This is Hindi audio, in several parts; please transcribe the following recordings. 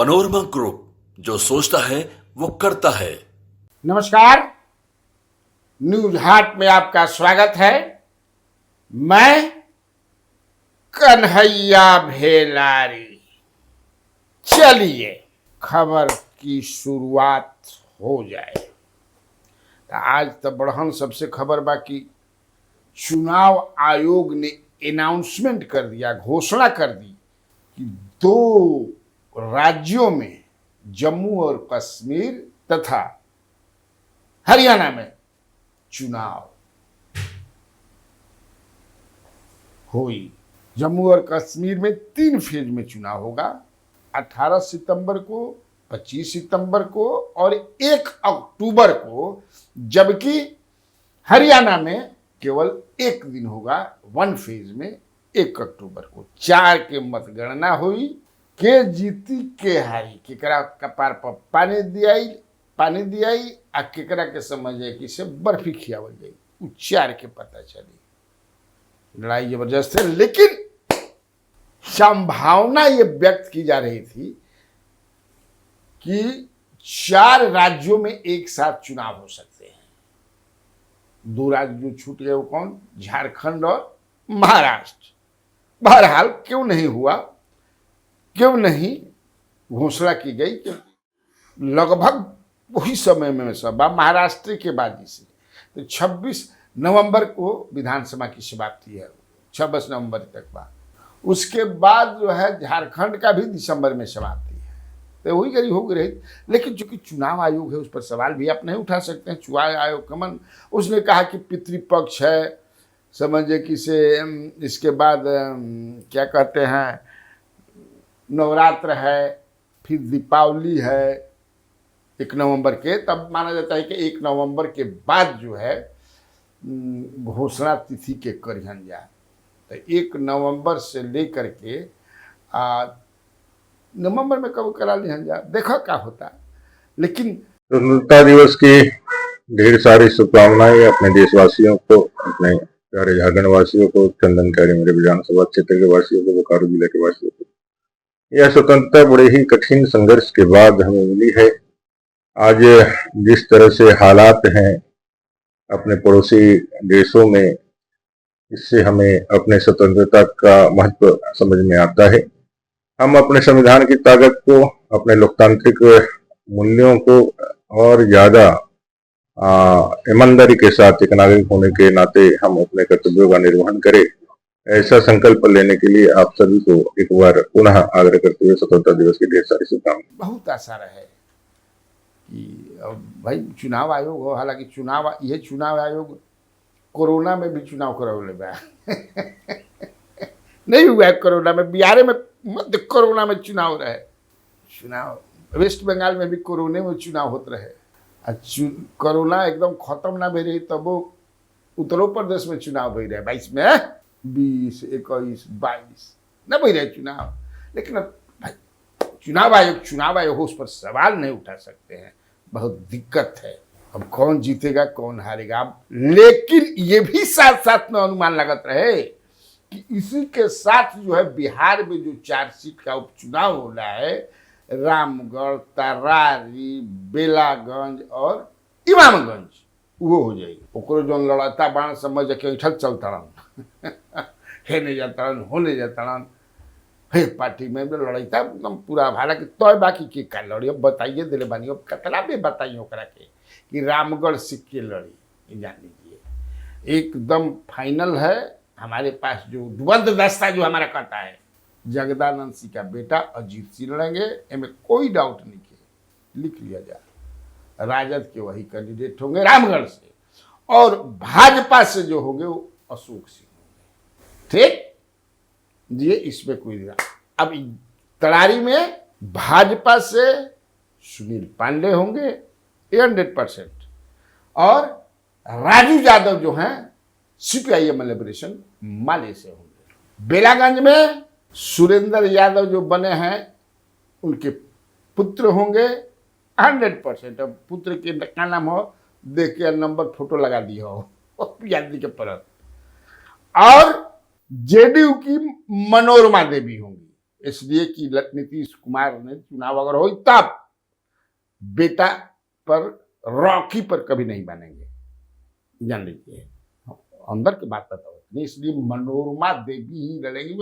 पनोरमा ग्रुप, जो सोचता है वो करता है। नमस्कार, न्यूज हाट में आपका स्वागत है। मैं कन्हैया भेलारी। चलिए खबर की शुरुआत हो जाए। तो आज तो बढ़हन सबसे खबर बाकी चुनाव आयोग ने अनाउंसमेंट कर दिया, घोषणा कर दी कि 2 राज्यों में जम्मू और कश्मीर तथा हरियाणा में चुनाव हुई। जम्मू और कश्मीर में 3 फेज में चुनाव होगा, 18 सितंबर को, 25 सितंबर को और 1 अक्टूबर को, जबकि हरियाणा में केवल 1 दिन होगा, 1 फेज में 1 अक्टूबर को। 4 के मतगणना हुई, के जीती के हारी, केकरा कपार पर पानी दियाई आ केकरा के समझ जाए कि से बर्फी खियावल जाई, उ 4 के पता चली। लड़ाई जबरदस्त है, लेकिन संभावना ये व्यक्त की जा रही थी कि 4 राज्यों में एक साथ चुनाव हो सकते हैं। 2 राज्य जो छूट गए वो कौन? झारखंड और महाराष्ट्र। बहरहाल क्यों नहीं हुआ, क्यों नहीं घोषणा की गई कि लगभग वही समय में सभा महाराष्ट्र के बाजी से। तो 26 नवंबर को विधानसभा की समाप्ति है, 26 नवंबर तक बाद। उसके बाद जो है झारखंड का भी दिसंबर में समाप्ति है। तो वही करीब हो रही। लेकिन चूंकि चुनाव आयोग है, उस पर सवाल भी आप नहीं उठा सकते हैं। चुनाव आयोग कमन उसने कहा कि पितृपक्ष है, समझे कि से इसके बाद क्या कहते हैं, नवरात्र है, फिर दीपावली है 1 नवंबर के। तब माना जाता है कि 1 नवंबर के बाद जो है घोषणा तिथि के करिहन जाए। तो 1 नवंबर से लेकर के नवंबर में कब करा लिहन जाए, देखो क्या होता। लेकिन स्वतंत्रता दिवस की ढेर सारी शुभकामनाएं अपने देशवासियों को, अपने प्यारे झारखंड वासियों को, चंदनकारी मेरे विधानसभा क्षेत्र के वासियों को, बोकारो जिले के वासियों को। यह स्वतंत्रता बड़े ही कठिन संघर्ष के बाद हमें मिली है। आज जिस तरह से हालात हैं अपने पड़ोसी देशों में, इससे हमें अपने स्वतंत्रता का महत्व समझ में आता है। हम अपने संविधान की ताकत को, अपने लोकतांत्रिक मूल्यों को और ज्यादा ईमानदारी के साथ एक नागरिक होने के नाते हम अपने कर्तव्यों का निर्वहन करें, ऐसा संकल्प लेने के लिए आप सभी को एक बार पुनः आग्रह करते हुए स्वतंत्रता दिवस की ढेर सारी शुभकामनाएं। बहुत आशा है कि भाई चुनाव आयोग हो, हालांकि चुनाव आयोग कोरोना में भी चुनाव करवले बा नहीं हुआ है कोरोना में। बिहार में मध्य कोरोना में चुनाव रहे, वेस्ट बंगाल में भी कोरोना में चुनाव होते रहे। कोरोना एकदम खत्म ना भई रही तब उत्तर प्रदेश में चुनाव भई रहे 22 में, 20, 21, 22 न भई रहे चुनाव। लेकिन अब भाई चुनाव आयोग हो, उस पर सवाल नहीं उठा सकते हैं, बहुत दिक्कत है। अब कौन जीतेगा कौन हारेगा। लेकिन ये भी साथ साथ में अनुमान लगत रहे कि इसी के साथ जो है बिहार में जो 4 सीट का उपचुनाव हो रहा है, रामगढ़, तरारी, बेलागंज और इमामगंज, वो हो जाएगी। ओकरो जो लड़ता बाण समझ के ऐठल चलता हेने जाता होने जाता हे पार्टी में लड़ता एकदम पूरा। हालांकि तय बाकी के का लड़ी, अब बताइए दिले बानी, अब कतला भी बताइए ओकरा के कि रामगढ़ सिक्के लड़ी, जान लीजिए एकदम फाइनल है। हमारे पास जो द्वंद दस्ता जो हमारा कहता है, जगदानंद सिंह का बेटा अजीत सिंह लड़ेंगे, इनमें कोई डाउट नहीं है, लिख लिया जाए। राजद के वही कैंडिडेट होंगे रामगढ़ से, और भाजपा से जो होंगे वो अशोक सिंह होंगे। ठीक जी, इसमें कोई नहीं। अब तरारी में भाजपा से सुनील पांडे होंगे 100%, और राजू यादव जो हैं CPIM लिबरेशन माले से होंगे। बेलागंज में सुरेंद्र यादव जो बने हैं उनके पुत्र होंगे 100%। अब पुत्र के क्या नाम हो देख के नंबर फोटो लगा दिया हो याद के परत। और जेडीयू की मनोरमा देवी होंगी, इसलिए कि नीतीश कुमार ने चुनाव अगर हो तब बेटा पर रॉकी पर कभी नहीं बनेंगे, जान लीजिए। अंदर की बात बताओ नहीं, इसलिए मनोरमा देवी ही लड़ेंगी।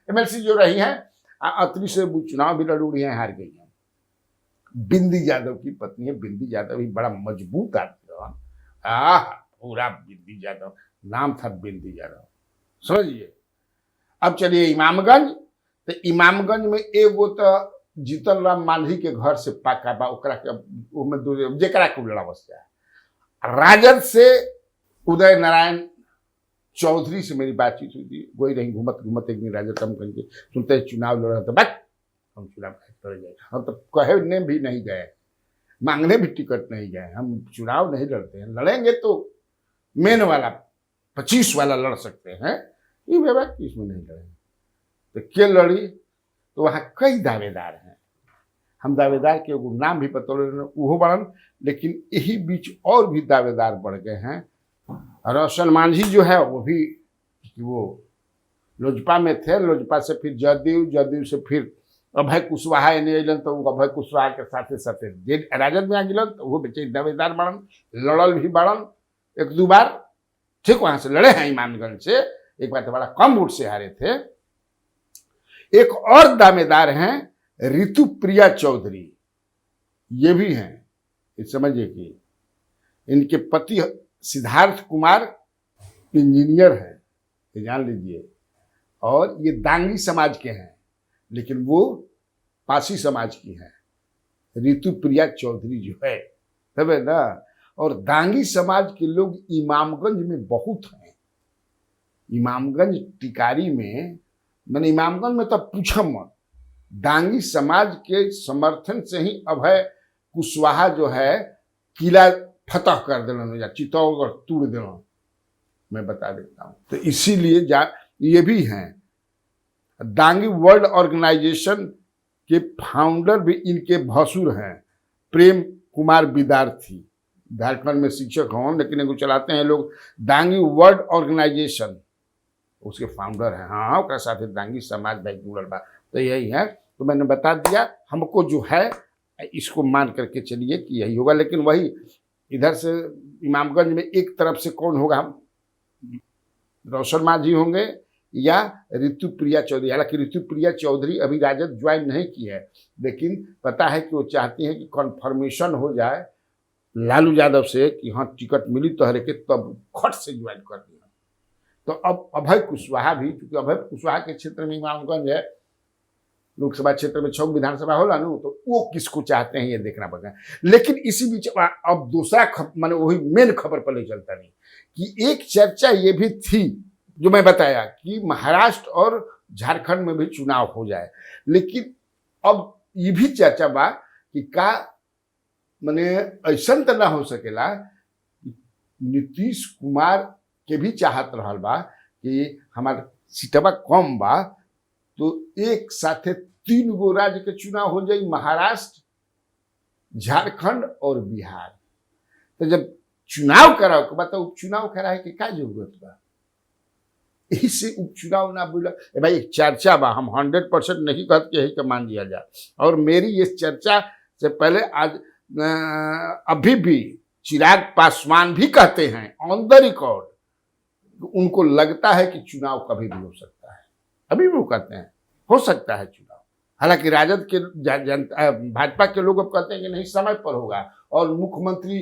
एमएलसी जो रही हैं अत्री से वो चुनाव भी लड़ी हैं, हार गई हैं। बिंदी यादव की पत्नी है, बिंदी यादव ही बड़ा मजबूत आदमी रहा। पूरा बिंदी यादव नाम था, बिंदी यादव, समझिए। अब चलिए इमामगंज, तो इमामगंज में एगो तो जीतन राम मांझी के घर से पाका बा, ओकरा के जेकरा के लड़ावस्या है। राजद से उदय नारायण चौधरी से मेरी बातचीत हुई थी, वही रही घूमत घूमत एक दिन राजद कम करके सुनते चुनाव लड़ रहे थे, बस हम चुनाव लड़ गए। हम तो कहने भी नहीं गए, मांगने भी टिकट नहीं गए, हम चुनाव नहीं लड़ते हैं। लड़ेंगे तो मेन वाला 25 वाला लड़ सकते हैं, ये व्यवहार 30 में नहीं लड़ेंगे। तो क्या लड़ी, तो वहाँ कई दावेदार हैं, हम दावेदार के नाम भी पता वो बढ़न, लेकिन यही बीच और भी दावेदार बढ़ गए हैं। रोशन मांझी जो है वो भी, वो लोजपा में थे, लोजपा से फिर जदयू से फिर अभय कुशवाहा एने अलन, तो अभय कुशवाहा के साथे साथे राजद में आ गलन, तो वो बेचे दावेदार बढ़न, लड़ल भी बढ़न 1-2 बार, ठीक वहां से लड़े हैं इमामगंज से, एक बार तो बड़ा कम वोट से हारे थे। एक और दावेदार हैं ऋतु प्रिया चौधरी, ये भी हैं, इस समझिए कि इनके पति सिद्धार्थ कुमार इंजीनियर हैं, ये जान लीजिए, और ये दांगी समाज के हैं, लेकिन वो पासी समाज की हैं, ऋतु प्रिया चौधरी जो है, तब है ना। और दांगी समाज के लोग इमामगंज में बहुत हैं, इमामगंज टिकारी में, मैंने इमामगंज में तो पूछा मत, दांगी समाज के समर्थन से ही अभय कुशवाहा जो है किला फतह कर देना या चित्तौड़गढ़ तोड़ देना, मैं बता देता हूँ। तो इसीलिए ये भी हैं। दांगी वर्ल्ड ऑर्गेनाइजेशन के फाउंडर भी इनके भसुर हैं, प्रेम कुमार विद्यार्थी, झारखंड में शिक्षक हों, लेकिन इनको चलाते हैं लोग दांगी वर्ल्ड ऑर्गेनाइजेशन, उसके फाउंडर हैं। हाँ, उसके साथ दांगी समाज भाई जुड़ल बा, तो यही है। तो मैंने बता दिया, हमको जो है इसको मान करके चलिए कि यही होगा। लेकिन वही इधर से इमामगंज में एक तरफ से कौन होगा, रोशन मांझी होंगे या ऋतु प्रिया चौधरी। हालांकि ऋतु प्रिया चौधरी अभी राजद ज्वाइन नहीं की है, लेकिन पता है कि वो चाहती हैं कि कन्फर्मेशन हो जाए लालू यादव से कि हाँ टिकट मिली तो हरे के, तब खट से ज्वाइन कर दिया। तो अब अभय कुशवाहा भी, क्योंकि अभय कुशवाहा के क्षेत्र में इमामगंज है, लोकसभा क्षेत्र में 6 विधानसभा होला ना, तो वो किसको चाहते हैं ये देखना पड़ेगा। लेकिन इसी बीच अब दूसरा माने वही मेन खबर पर ले चलता नहीं कि एक चर्चा ये भी थी जो मैं बताया कि महाराष्ट्र और झारखंड में भी चुनाव हो जाए। लेकिन अब ये भी चर्चा बा कि का माने ऐसा तो ना हो सकेला, नीतीश कुमार के भी चाहत रहल बा कि हमार सीटवा कम बा, तो एक साथे 3 गो राज्य के चुनाव हो जाए, महाराष्ट्र, झारखंड और बिहार। तो जब चुनाव कराओ के बताओ, उपचुनाव कराए के क्या जरूरत बा, इससे उपचुनाव ना बोला भाई। एक चर्चा बा, हम 100% नहीं कहते यही का मान लिया जाए। और मेरी इस चर्चा से पहले आज अभी भी चिराग पासवान भी कहते हैं ऑन द रिकॉर्ड, उनको लगता है कि चुनाव कभी भी हो सकता है, अभी भी वो कहते हैं हो सकता है चुनाव। हालांकि राजद के जनता भाजपा के लोग अब कहते हैं कि नहीं समय पर होगा और मुख्यमंत्री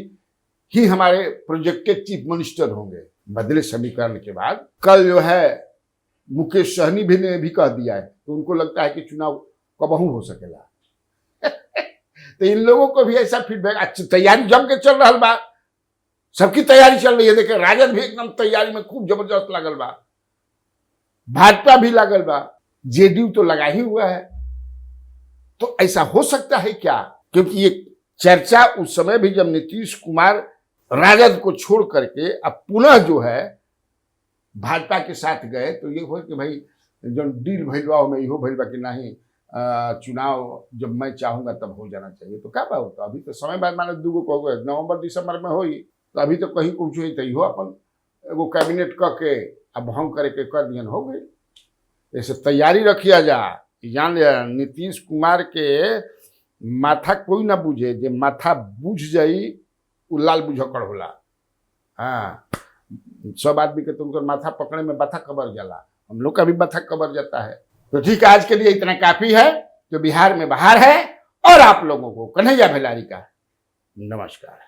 ही हमारे प्रोजेक्टेड चीफ मिनिस्टर होंगे बदले समीकरण के बाद। कल जो है मुकेश सहनी भी ने भी कह दिया है, तो उनको लगता है कि चुनाव कबहू हो सकेला। तो इन लोगों को भी ऐसा फीडबैक, अच्छा तैयारी जम के चल रहा बा, सबकी तैयारी चल रही है। देखे राजद भी एकदम तैयारी में खूब जबरदस्त लागल बा, भाजपा भी लागल बा, जेडीयू तो लगा ही हुआ है। तो ऐसा हो सकता है क्या? क्योंकि ये चर्चा उस समय भी जब नीतीश कुमार राजद को छोड़ करके अब पुनः जो है भाजपा के साथ गए, तो ये हो कि भाई जो डील भैलवा में इहो भैलवा कि नहीं चुनाव जब मैं चाहूंगा तब हो जाना चाहिए। तो क्या बात होता, अभी तो समय बाद माने 2 गो गए, नवंबर दिसंबर में होई, तो अभी तो कहीं कुछ हुई, तो इहो अपन एगो कैबिनेट क के अब हम करे के कर दियन हो गई। ऐसे तैयारी रखिया जा, जान लिया, नीतीश कुमार के माथा कोई ना बुझे, जे माथा बुझ जाई उ लाल बुझकड़ होला। हाँ, सब आदमी के तो उनका माथा पकड़ने में माथा कबर जाला, हम लोग का भी माथा कबर जाता है। तो ठीक है, आज के लिए इतना काफी है। जो बिहार में बाहर है और आप लोगों को कन्हैया भेलारी का नमस्कार।